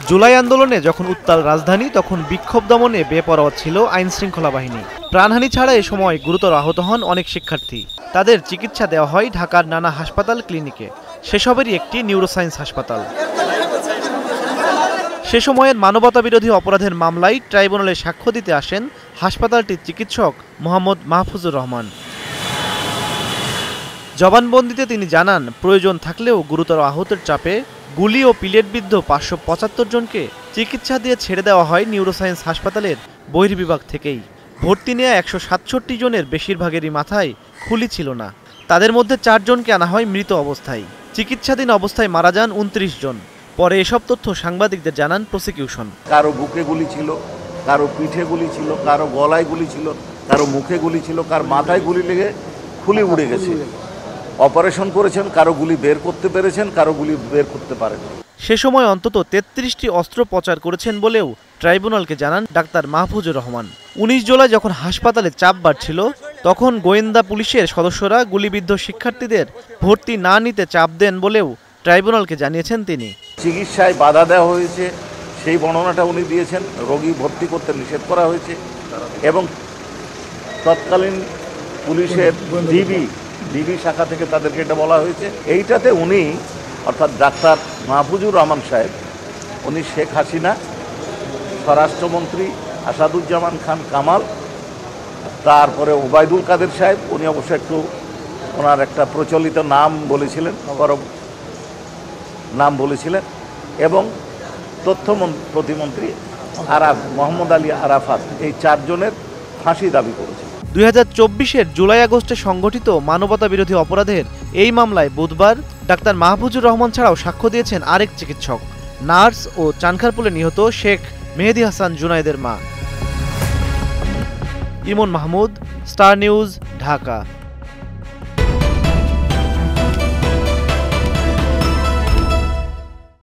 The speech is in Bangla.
জুলাই আন্দোলনে যখন উত্তাল রাজধানী, তখন বিক্ষোভ দমনে বেপরোয়া ছিল আইনশৃঙ্খলা বাহিনী। প্রাণহানি ছাড়া এ সময় গুরুতর আহত হন অনেক শিক্ষার্থী। তাদের চিকিৎসা দেওয়া হয় ঢাকার নানা হাসপাতাল, ক্লিনিকে। সেসবেরই একটি নিউরোসায়েন্স হাসপাতাল। সে সময়ের মানবতাবিরোধী অপরাধের মামলায় ট্রাইব্যুনালে সাক্ষ্য দিতে আসেন হাসপাতালটির চিকিৎসক মোহাম্মদ মাহফুজুর রহমান। জবানবন্দিতে তিনি জানান, প্রয়োজন থাকলেও গুরুতর আহতের চাপে গুলি ও পিলেটবিদ্ধ ৫৭৫ জনকে চিকিৎসা দিয়ে ছেড়ে দেওয়া হয় নিউরোসায়েন্স হাসপাতালের বহির্বিভাগ থেকেই। ভর্তি নেওয়া ১৬৭ জনের বেশিরভাগেরই মাথায় খুলি ছিল না। তাদের মধ্যে ৪ জনকে আনা হয় মৃত অবস্থায়। চিকিৎসাধীন অবস্থায় মারা যান ২৯ জন। পরে এসব তথ্য সাংবাদিকদের জানান প্রসিকিউশন। কারো বুকে গুলি ছিল, কারো পিঠে গুলি ছিল, কারো গলায় গুলি ছিল, কারো মুখে গুলি ছিল, কারো মাথায় গুলি লেগে খুলি উড়ে গেছে। অপারেশন করেছেন, কারো গুলি বের করতে পেরেছেন, কারো গুলি বের করতে পারেন। সে সময় অন্তত ৩৩টি অস্ত্রোপচার করেছেন বলেও ট্রাইব্যুনালকে জানান ডাক্তার মাহফুজুর রহমান। ১৯ জুলাই যখন হাসপাতালে চাপ বাড়ছিল, তখন গোয়েন্দা পুলিশের সদস্যরা গুলিবিদ্ধ শিক্ষার্থীদের ভর্তি না নিতে চাপ দেন বলেও ট্রাইব্যুনালকে জানিয়েছেন তিনি। চিকিৎসায় বাধা দেওয়া হয়েছে, সেই বর্ণনাটা উনি দিয়েছেন। রোগী ভর্তি করতে নিষেধ করা হয়েছে এবং তৎকালীন পুলিশের ডিবি শাখা থেকে তাদেরকে এটা বলা হয়েছে। এইটাতে উনি, অর্থাৎ ডাক্তার মাহফুজুর রহমান সাহেব, উনি শেখ হাসিনা, স্বরাষ্ট্রমন্ত্রী আসাদুজ্জামান খান কামাল, তারপরে ওবায়দুল কাদের সাহেব, উনি অবশ্য একটু ওনার একটা প্রচলিত নাম বলেছিলেন, এবং তথ্য প্রতিমন্ত্রী মোহাম্মদ আলী আরাফাত, এই ৪ জনের ফাঁসি দাবি করেছে। ২০২৪-এর জুলাই আগস্টে সংগঠিত মানবতাবিরোধী অপরাধের এই মামলায় বুধবার ডাক্তার মাহফুজুর রহমান ছাড়াও সাক্ষ্য দিয়েছেন আরেক চিকিৎসক, নার্স ও চানখারপুলে নিহত শেখ মেহেদী হাসান জুনায়েদের মা। ইমন মাহমুদ, স্টার নিউজ, ঢাকা।